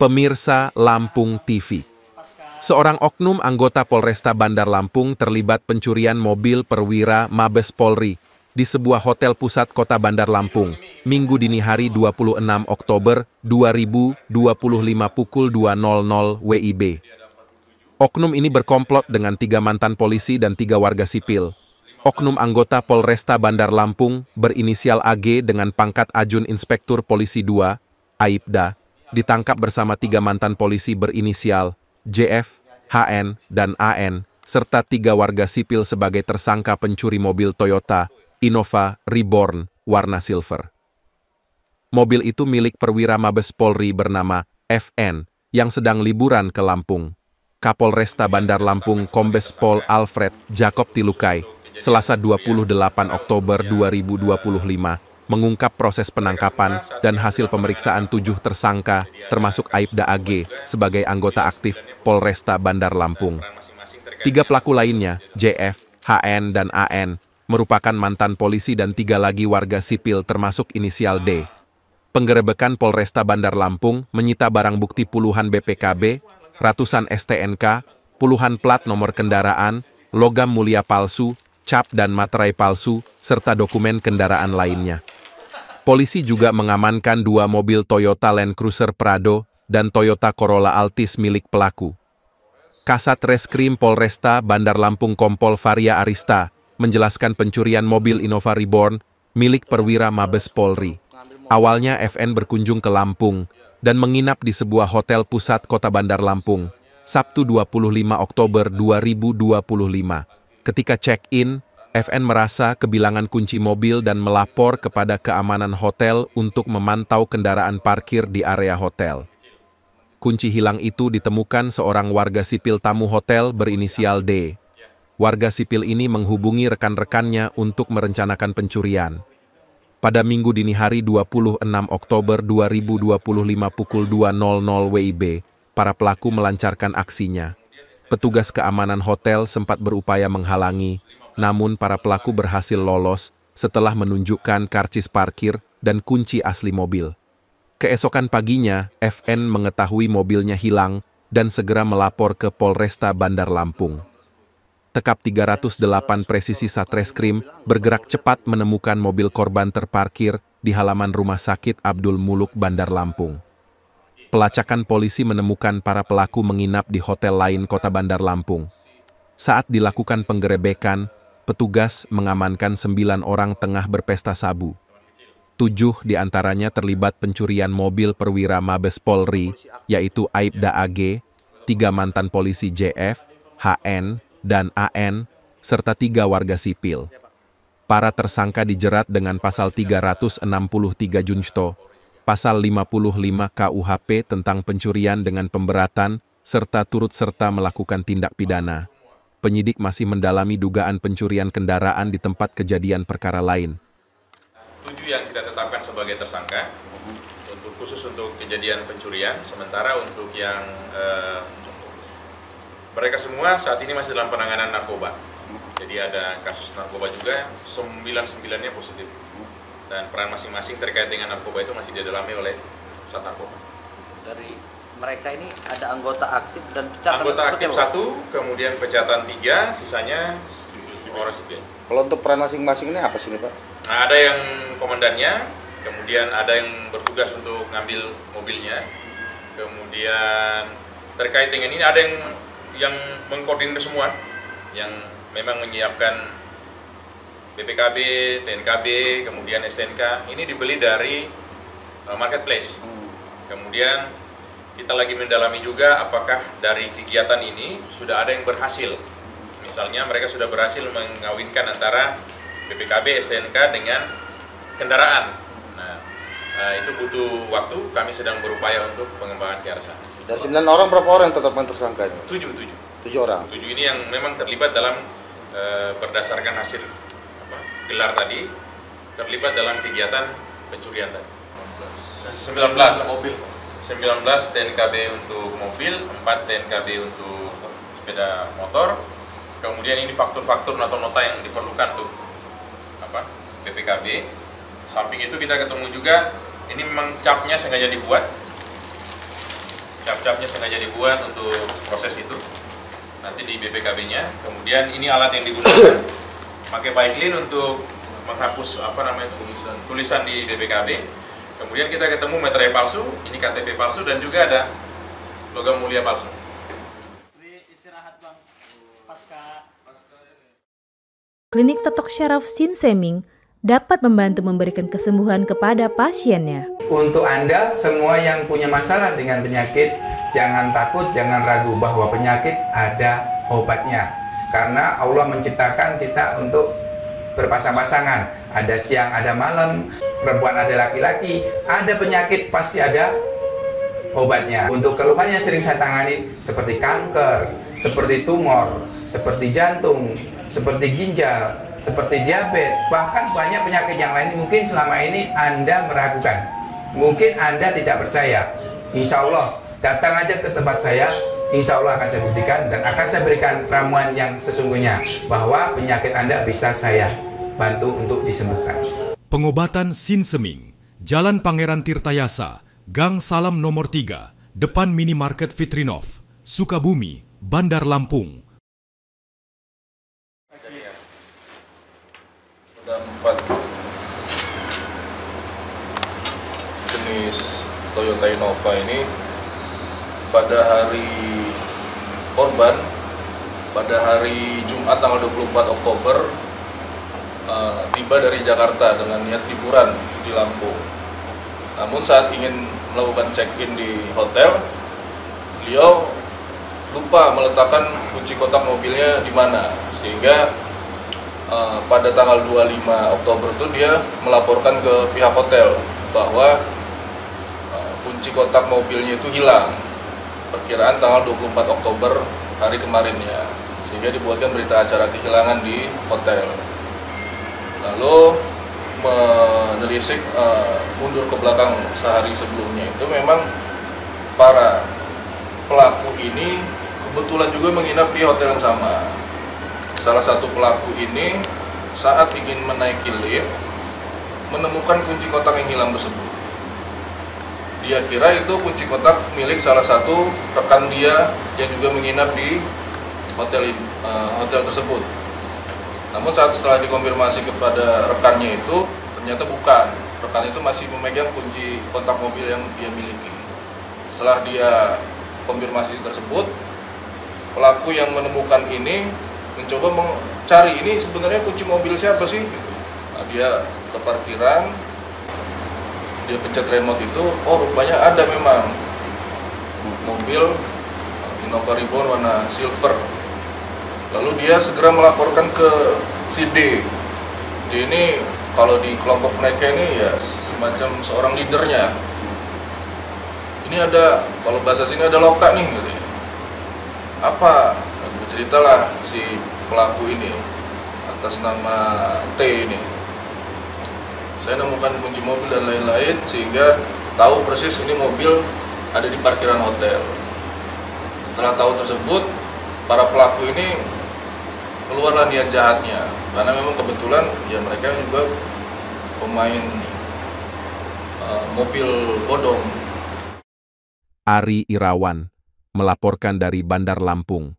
Pemirsa Lampung TV. Seorang oknum anggota Polresta Bandar Lampung terlibat pencurian mobil perwira Mabes Polri di sebuah hotel pusat kota Bandar Lampung, Minggu dini hari 26 Oktober 2025 pukul 2.00 WIB. Oknum ini berkomplot dengan 3 mantan polisi dan 3 warga sipil. Oknum anggota Polresta Bandar Lampung berinisial AG dengan pangkat Ajun Inspektur Polisi 2, Aibda, ditangkap bersama 3 mantan polisi berinisial JF, HN, dan AN, serta 3 warga sipil sebagai tersangka pencuri mobil Toyota Innova Reborn warna silver. Mobil itu milik perwira Mabes Polri bernama FN yang sedang liburan ke Lampung. Kapolresta Bandar Lampung Kombes Pol Alfred Jacob Tilukai, Selasa 28 Oktober 2025, mengungkap proses penangkapan dan hasil pemeriksaan 7 tersangka, termasuk Aibda AG, sebagai anggota aktif Polresta Bandar Lampung. 3 pelaku lainnya, JF, HN, dan AN, merupakan mantan polisi dan 3 lagi warga sipil termasuk inisial D. Penggerebekan Polresta Bandar Lampung menyita barang bukti puluhan BPKB, ratusan STNK, puluhan plat nomor kendaraan, logam mulia palsu, cap dan materai palsu, serta dokumen kendaraan lainnya. Polisi juga mengamankan 2 mobil Toyota Land Cruiser Prado dan Toyota Corolla Altis milik pelaku. Kasat Reskrim Polresta Bandar Lampung Kompol Varia Arista menjelaskan pencurian mobil Innova Reborn milik perwira Mabes Polri. Awalnya FN berkunjung ke Lampung dan menginap di sebuah hotel pusat kota Bandar Lampung, Sabtu 25 Oktober 2025. Ketika check-in, FN merasa kehilangan kunci mobil dan melapor kepada keamanan hotel untuk memantau kendaraan parkir di area hotel. Kunci hilang itu ditemukan seorang warga sipil tamu hotel berinisial D. Warga sipil ini menghubungi rekan-rekannya untuk merencanakan pencurian. Pada Minggu dini hari 26 Oktober 2025 pukul 2.00 WIB, para pelaku melancarkan aksinya. Petugas keamanan hotel sempat berupaya menghalangi, namun para pelaku berhasil lolos setelah menunjukkan karcis parkir dan kunci asli mobil. Keesokan paginya, FN mengetahui mobilnya hilang dan segera melapor ke Polresta Bandar Lampung. Tekap 308 Presisi Satreskrim bergerak cepat menemukan mobil korban terparkir di halaman Rumah Sakit Abdul Muluk Bandar Lampung. Pelacakan polisi menemukan para pelaku menginap di hotel lain kota Bandar Lampung. Saat dilakukan penggerebekan, petugas mengamankan 9 orang tengah berpesta sabu. 7 diantaranya terlibat pencurian mobil perwira Mabes Polri, yaitu Aibda AG, 3 mantan polisi JF, HN, dan AN, serta 3 warga sipil. Para tersangka dijerat dengan pasal 363 Junsto, pasal 55 KUHP tentang pencurian dengan pemberatan, serta turut serta melakukan tindak pidana. Penyidik masih mendalami dugaan pencurian kendaraan di tempat kejadian perkara lain. 7 yang kita tetapkan sebagai tersangka, khusus untuk kejadian pencurian, sementara untuk yang mereka semua saat ini masih dalam penanganan narkoba. Jadi ada kasus narkoba juga, 9-9-nya positif. Dan peran masing-masing terkait dengan narkoba itu masih didalami oleh Sat Narkoba. Dari mereka ini ada anggota aktif dan pecatan. Anggota aktif 1, kemudian pecatan 3, sisanya orang sipil. Kalau untuk peran masing-masing ini apa sih Pak? Nah, ada yang komandannya, kemudian ada yang bertugas untuk ngambil mobilnya, kemudian terkait dengan ini ada yang mengkoordinir semua, yang memang menyiapkan BPKB, TNKB, kemudian STNK, ini dibeli dari marketplace. Kemudian kita lagi mendalami juga apakah dari kegiatan ini sudah ada yang berhasil. Misalnya mereka sudah berhasil mengawinkan antara BPKB, STNK dengan kendaraan. Nah, itu butuh waktu, kami sedang berupaya untuk pengembangan ke arah sana. Dari 9 orang, berapa orang yang tetapkan tersangka? 7 orang. 7 ini yang memang terlibat dalam berdasarkan hasil gelar tadi, terlibat dalam kegiatan pencurian tadi. 19 TNKB untuk mobil, 4 TNKB untuk sepeda motor. Kemudian ini faktur-faktur nota-nota yang diperlukan untuk BPKB. Samping itu kita ketemu juga, ini memang capnya sengaja dibuat cap-capnya sengaja dibuat untuk proses itu. Nanti di BPKB-nya. Kemudian ini alat yang digunakan, pakai Bike-Clean untuk menghapus tulisan di BPKB. Kemudian kita ketemu meterai palsu, ini KTP palsu, dan juga ada logam mulia palsu. Istirahat bang, pasca. Klinik Totok Syaraf Sinseming dapat membantu memberikan kesembuhan kepada pasiennya. Untuk Anda semua yang punya masalah dengan penyakit, jangan takut, jangan ragu bahwa penyakit ada obatnya. Karena Allah menciptakan kita untuk berpasang-pasangan. Ada siang, ada malam, perempuan ada laki-laki, ada penyakit pasti ada obatnya. Untuk keluhan yang sering saya tangani seperti kanker, seperti tumor, seperti jantung, seperti ginjal, seperti diabetes, bahkan banyak penyakit yang lain mungkin selama ini Anda meragukan. Mungkin Anda tidak percaya. Insya Allah, datang aja ke tempat saya, insya Allah akan saya buktikan dan akan saya berikan ramuan yang sesungguhnya bahwa penyakit Anda bisa saya bantu untuk disembuhkan. Pengobatan Sinseming, Jalan Pangeran Tirtayasa, Gang Salam nomor 3, depan Minimarket Fitrinov, Sukabumi, Bandar Lampung. Ada 4 jenis Toyota Innova ini pada hari korban, pada hari Jumat tanggal 24 Oktober tiba dari Jakarta dengan niat liburan di Lampung. Namun saat ingin melakukan check-in di hotel, beliau lupa meletakkan kunci kotak mobilnya di mana, sehingga pada tanggal 25 Oktober itu dia melaporkan ke pihak hotel bahwa kunci kotak mobilnya itu hilang, perkiraan tanggal 24 Oktober hari kemarinnya, sehingga dibuatkan berita acara kehilangan di hotel. Lalu menelisik mundur ke belakang sehari sebelumnya, itu memang para pelaku ini kebetulan juga menginap di hotel yang sama. Salah satu pelaku ini saat ingin menaiki lift menemukan kunci kotak yang hilang tersebut. Dia kira itu kunci kotak milik salah satu rekan dia yang juga menginap di hotel tersebut. Namun setelah dikonfirmasi kepada rekannya itu, ternyata bukan. Rekan itu masih memegang kunci kotak mobil yang dia miliki. Setelah dia konfirmasi tersebut, pelaku yang menemukan ini mencoba mencari ini sebenarnya kunci mobil siapa sih? Nah, dia ke parkiran, dia pencet remote itu, oh rupanya ada memang mobil Innova Reborn warna silver. Lalu dia segera melaporkan ke si D. D ini kalau di kelompok mereka ini ya semacam seorang leadernya. Ini ada, kalau bahasa sini ada loka nih gitu ya. Apa? Berceritalah si pelaku ini atas nama T ini. Saya nemukan kunci mobil dan lain-lain sehingga tahu persis ini mobil ada di parkiran hotel. Setelah tahu tersebut, para pelaku ini keluarlah niat jahatnya, karena memang kebetulan ya mereka juga pemain mobil bodong. Ari Irawan melaporkan dari Bandar Lampung.